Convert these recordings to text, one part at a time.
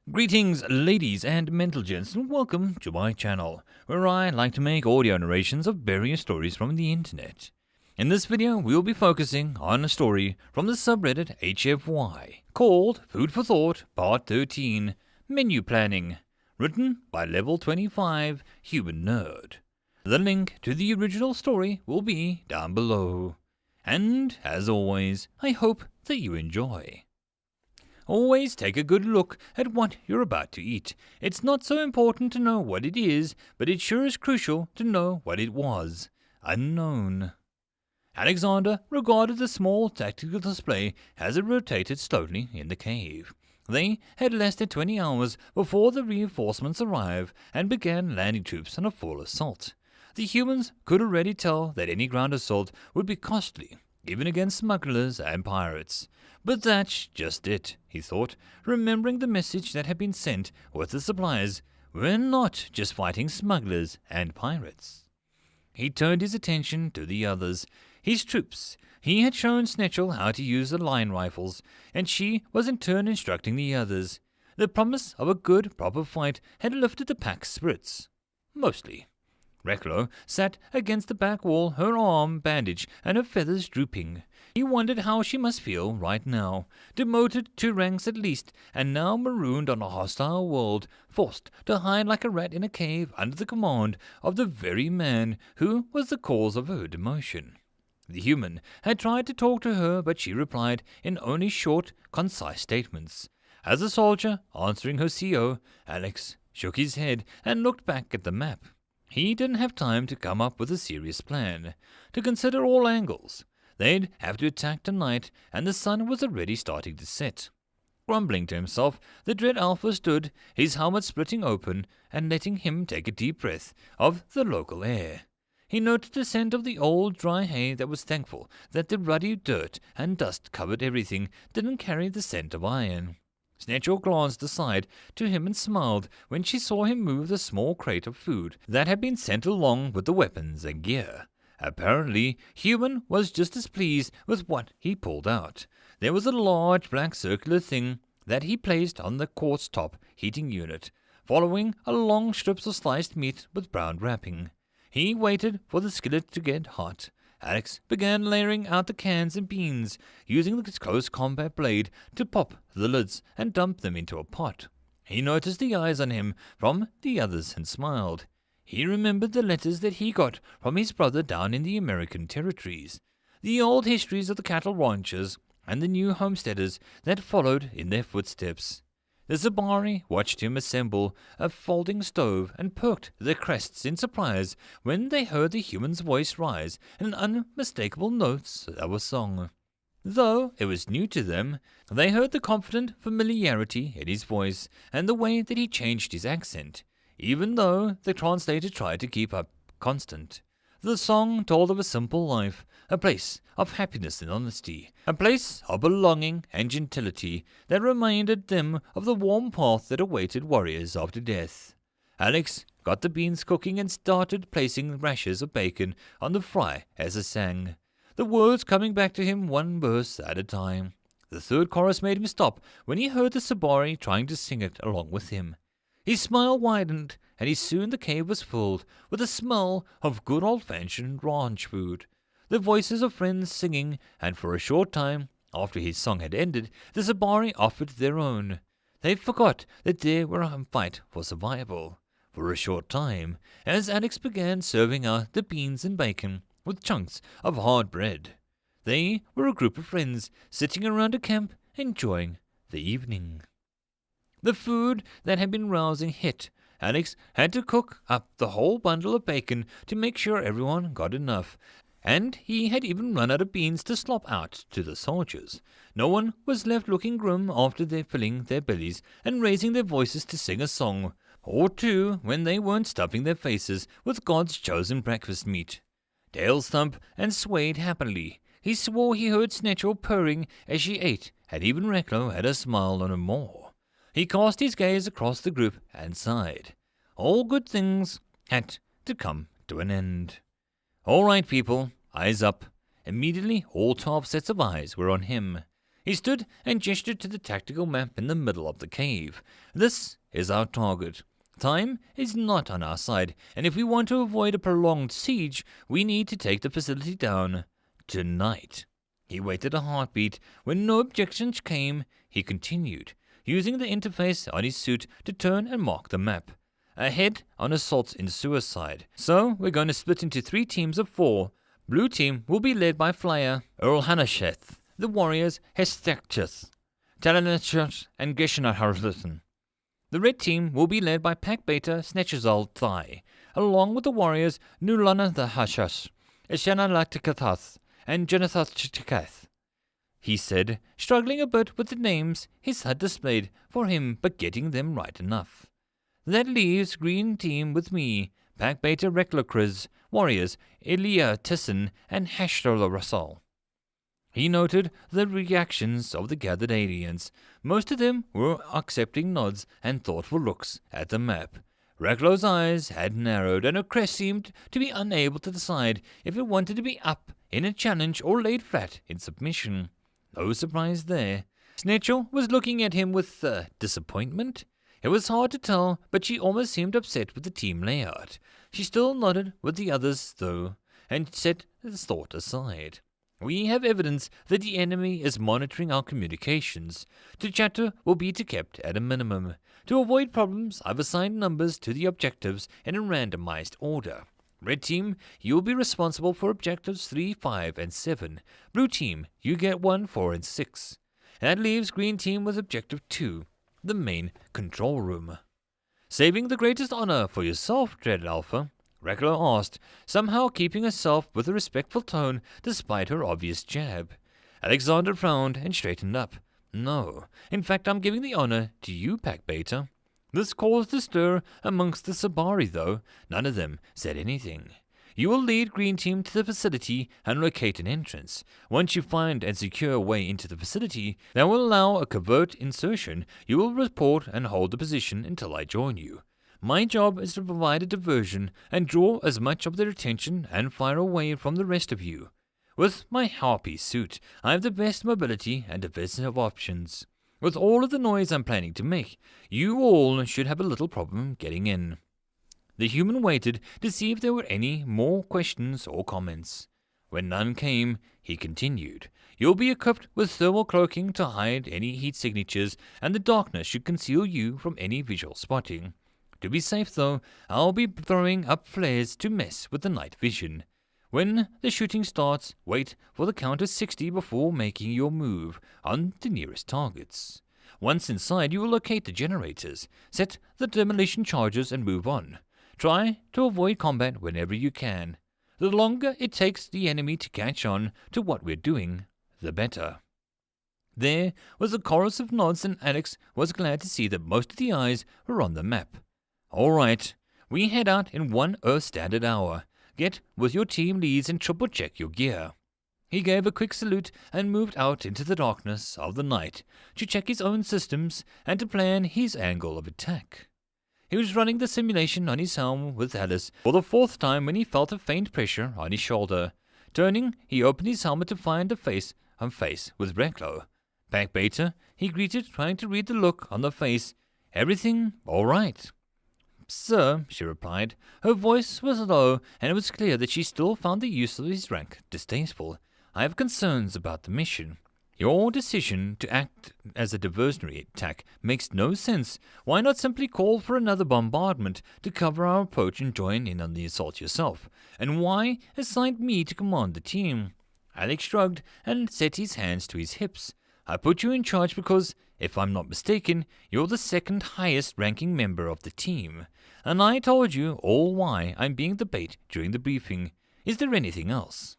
Greetings ladies and mental gents, and welcome to my channel, where I like to make audio narrations of various stories from the internet. In this video, we will be focusing on a story from the subreddit HFY, called Food for Thought Part 13, Menu Planning, written by Level 25 Human Nerd. The link to the original story will be down below. And, as always, I hope that you enjoy. Always take a good look at what you're about to eat. It's not so important to know what it is, but it sure is crucial to know what it was. Unknown. Alexander regarded the small tactical display as it rotated slowly in the cave. They had less than 20 hours before the reinforcements arrived and began landing troops on a full assault. The humans could already tell that any ground assault would be costly, even against smugglers and pirates. But that's just it, he thought, remembering the message that had been sent with the supplies. We're not just fighting smugglers and pirates. He turned his attention to the others, his troops. He had shown Snetchel how to use the line rifles, and she was in turn instructing the others. The promise of a good, proper fight had lifted the pack's spirits. Mostly. Reklo sat against the back wall, her arm bandaged and her feathers drooping. He wondered how she must feel right now, demoted 2 ranks at least, and now marooned on a hostile world, forced to hide like a rat in a cave under the command of the very man who was the cause of her demotion. The human had tried to talk to her, but she replied in only short, concise statements. As a soldier answering her CO, Alex shook his head and looked back at the map. He didn't have time to come up with a serious plan, to consider all angles. They'd have to attack tonight, and the sun was already starting to set. Grumbling to himself, the Dread Alpha stood, his helmet splitting open and letting him take a deep breath of the local air. He noted the scent of the old dry hay that was thankful that the ruddy dirt and dust covered everything didn't carry the scent of iron. Snetchel glanced aside to him and smiled when she saw him move the small crate of food that had been sent along with the weapons and gear. Apparently, Human was just as pleased with what he pulled out. There was a large black circular thing that he placed on the quartz top heating unit, following a long strips of sliced meat with brown wrapping. He waited for the skillet to get hot. Alex began layering out the cans and beans, using the close combat blade to pop the lids and dump them into a pot. He noticed the eyes on him from the others and smiled. He remembered the letters that he got from his brother down in the American territories, the old histories of the cattle ranchers and the new homesteaders that followed in their footsteps. The Zabari watched him assemble a folding stove and perked their crests in surprise when they heard the human's voice rise in unmistakable notes of a song. Though it was new to them, they heard the confident familiarity in his voice and the way that he changed his accent, even though the translator tried to keep up constant. The song told of a simple life, a place of happiness and honesty, a place of belonging and gentility that reminded them of the warm path that awaited warriors after death. Alex got the beans cooking and started placing rashers of bacon on the fry as it sang, the words coming back to him one verse at a time. The third chorus made him stop when he heard the Sabari trying to sing it along with him. His smile widened, and soon the cave was filled with the smell of good old-fashioned ranch food, the voices of friends singing, and for a short time, after his song had ended, the Sabari offered their own. They forgot that they were a fight for survival. For a short time, as Alex began serving out the beans and bacon with chunks of hard bread. They were a group of friends sitting around a camp enjoying the evening. The food that had been rousing hit. Alex had to cook up the whole bundle of bacon to make sure everyone got enough, and he had even run out of beans to slop out to the soldiers. No one was left looking grim after they filling their bellies and raising their voices to sing a song or two when they weren't stuffing their faces with God's chosen breakfast meat. Dale thumped and swayed happily. He swore he heard Snetchel purring as she ate, and even Reklo had a smile on her maw. He cast his gaze across the group and sighed. All good things had to come to an end. All right, people, eyes up. Immediately, all 12 sets of eyes were on him. He stood and gestured to the tactical map in the middle of the cave. This is our target. Time is not on our side, and if we want to avoid a prolonged siege, we need to take the facility down tonight. He waited a heartbeat. When no objections came, he continued, using the interface on his suit to turn and mark the map. Ahead on assaults in suicide. So we're going to split into 3 teams of 4. Blue team will be led by Flyer Erlhanasheth, the warriors Hestekchus, Talanachus, and Geshenarharluthen. The red team will be led by Pack Beta Snetchazal Thai, along with the warriors Nulana the Hashas, Eshanalaktikath, and Jenathath, he said, struggling a bit with the names his HUD displayed for him but getting them right enough. That leaves green team with me, Pack Beta Reclocris, warriors Ilia Tisson, and Hashtola Russell. He noted the reactions of the gathered aliens. Most of them were accepting nods and thoughtful looks at the map. Reklo's eyes had narrowed, and her crest seemed to be unable to decide if it wanted to be up in a challenge or laid flat in submission. No surprise there. Snetchel was looking at him with disappointment. It was hard to tell, but she almost seemed upset with the team layout. She still nodded with the others, though, and set the thought aside. We have evidence that the enemy is monitoring our communications. To chatter will be kept at a minimum. To avoid problems, I've assigned numbers to the objectives in a randomized order. Red team, you'll be responsible for objectives 3, 5, and 7. Blue team, you get 1, 4, and 6. That leaves green team with objective 2, the main control room. Saving the greatest honor for yourself, Dread Alpha? Reklo asked, somehow keeping herself with a respectful tone despite her obvious jab. Alexander frowned and straightened up. No, in fact I'm giving the honor to you, Pack Beta. This caused a stir amongst the Sabari, though none of them said anything. You will lead Green Team to the facility and locate an entrance. Once you find and secure a way into the facility that will allow a covert insertion, you will report and hold the position until I join you. My job is to provide a diversion and draw as much of their attention and fire away from the rest of you. With my harpy suit, I have the best mobility and the best of options. With all of the noise I'm planning to make, you all should have a little problem getting in. The human waited to see if there were any more questions or comments. When none came, he continued, You'll be equipped with thermal cloaking to hide any heat signatures, and the darkness should conceal you from any visual spotting. To be safe, though, I'll be throwing up flares to mess with the night vision. When the shooting starts, wait for the count of 60 before making your move on the nearest targets. Once inside, you will locate the generators, set the demolition charges, and move on. Try to avoid combat whenever you can. The longer it takes the enemy to catch on to what we're doing, the better. There was a chorus of nods, and Alex was glad to see that most of the eyes were on the map. All right, we head out in 1 Earth Standard Hour. Get with your team leads and triple-check your gear. He gave a quick salute and moved out into the darkness of the night to check his own systems and to plan his angle of attack. He was running the simulation on his helm with Alice for the 4th time when he felt a faint pressure on his shoulder. Turning, he opened his helmet to find a face-on-face with Reklo. Pack Beta, he greeted, trying to read the look on the face. Everything all right? Sir, she replied. Her voice was low, and it was clear that she still found the use of his rank distasteful. I have concerns about the mission. Your decision to act as a diversionary attack makes no sense. Why not simply call for another bombardment to cover our approach and join in on the assault yourself? And why assign me to command the team? Alex shrugged and set his hands to his hips. I put you in charge because, if I'm not mistaken, you're the 2nd highest ranking member of the team. And I told you all why I'm being the bait during the briefing. Is there anything else?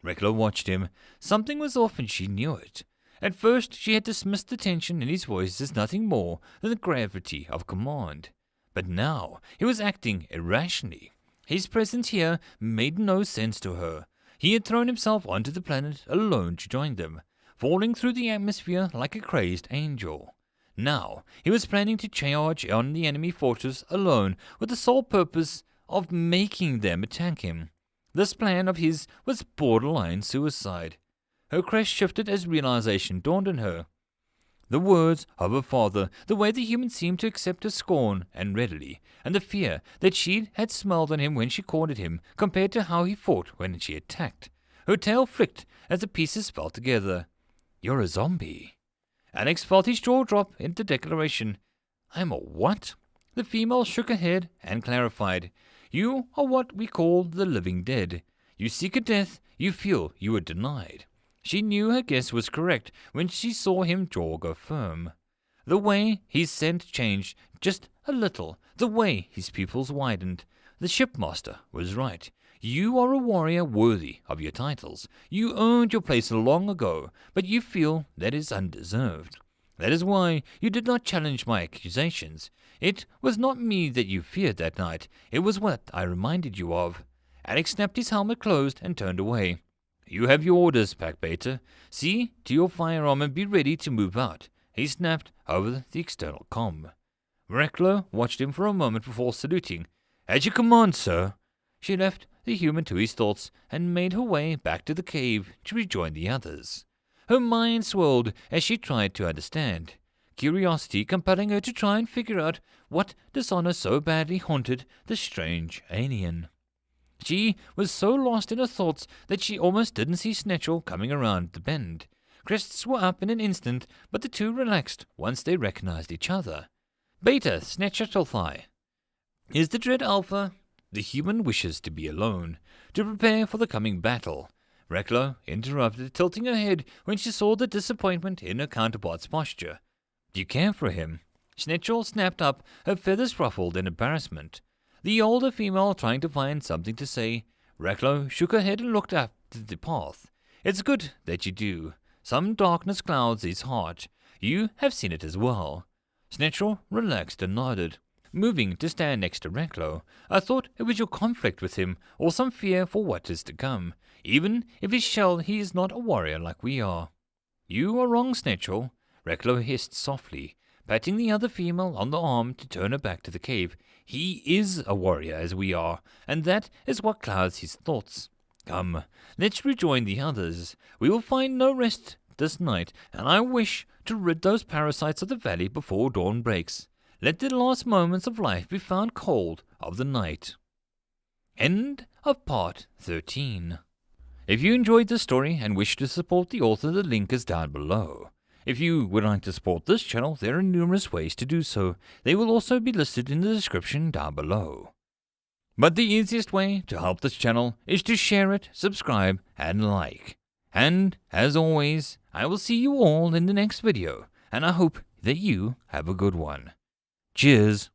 Reklo watched him. Something was off and she knew it. At first she had dismissed the tension in his voice as nothing more than the gravity of command. But now he was acting irrationally. His presence here made no sense to her. He had thrown himself onto the planet alone to join them, falling through the atmosphere like a crazed angel. Now he was planning to charge on the enemy fortress alone with the sole purpose of making them attack him. This plan of his was borderline suicide. Her crest shifted as realization dawned on her. The words of her father, the way the human seemed to accept her scorn and readily, and the fear that she had smiled on him when she cornered him, compared to how he fought when she attacked. Her tail flicked as the pieces fell together. "You're a zombie." Alex felt his jaw drop into declaration. "I'm a what?" The female shook her head and clarified. "You are what we call the living dead. You seek a death you feel you were denied." She knew her guess was correct when she saw him jaw go firm. The way his scent changed just a little, the way his pupils widened. The shipmaster was right. You are a warrior worthy of your titles. You earned your place long ago, but you feel that is undeserved. That is why you did not challenge my accusations. It was not me that you feared that night. It was what I reminded you of. Alex snapped his helmet closed and turned away. "You have your orders, Pack Beta. See to your firearm and be ready to move out," he snapped over the external comm. Reckler watched him for a moment before saluting. "At your command, sir." She left the human to his thoughts and made her way back to the cave to rejoin the others. Her mind swirled as she tried to understand, curiosity compelling her to try and figure out what dishonor so badly haunted the strange alien. She was so lost in her thoughts that she almost didn't see Snetchel coming around the bend. Crests were up in an instant, but the two relaxed once they recognized each other. "Beta, Snetchelthai. Is the dread Alpha?" The human wishes to be alone, to prepare for the coming battle. Reckler interrupted, tilting her head when she saw the disappointment in her counterpart's posture. "Do you care for him?" Snetchel snapped up, her feathers ruffled in embarrassment. The older female trying to find something to say. Reckler shook her head and looked up the path. "It's good that you do. Some darkness clouds his heart. You have seen it as well." Snetchel relaxed and nodded, moving to stand next to Reckler. "I thought it was your conflict with him, or some fear for what is to come. Even if his shell, he is not a warrior like we are." "You are wrong, Snetchel," Reckler hissed softly, patting the other female on the arm to turn her back to the cave. "He is a warrior as we are, and that is what clouds his thoughts. Come, let's rejoin the others. We will find no rest this night, and I wish to rid those parasites of the valley before dawn breaks. Let the last moments of life be found cold of the night." End of Part 13. If you enjoyed this story and wish to support the author, the link is down below. If you would like to support this channel, there are numerous ways to do so. They will also be listed in the description down below. But the easiest way to help this channel is to share it, subscribe, and like. And, as always, I will see you all in the next video, and I hope that you have a good one. Cheers!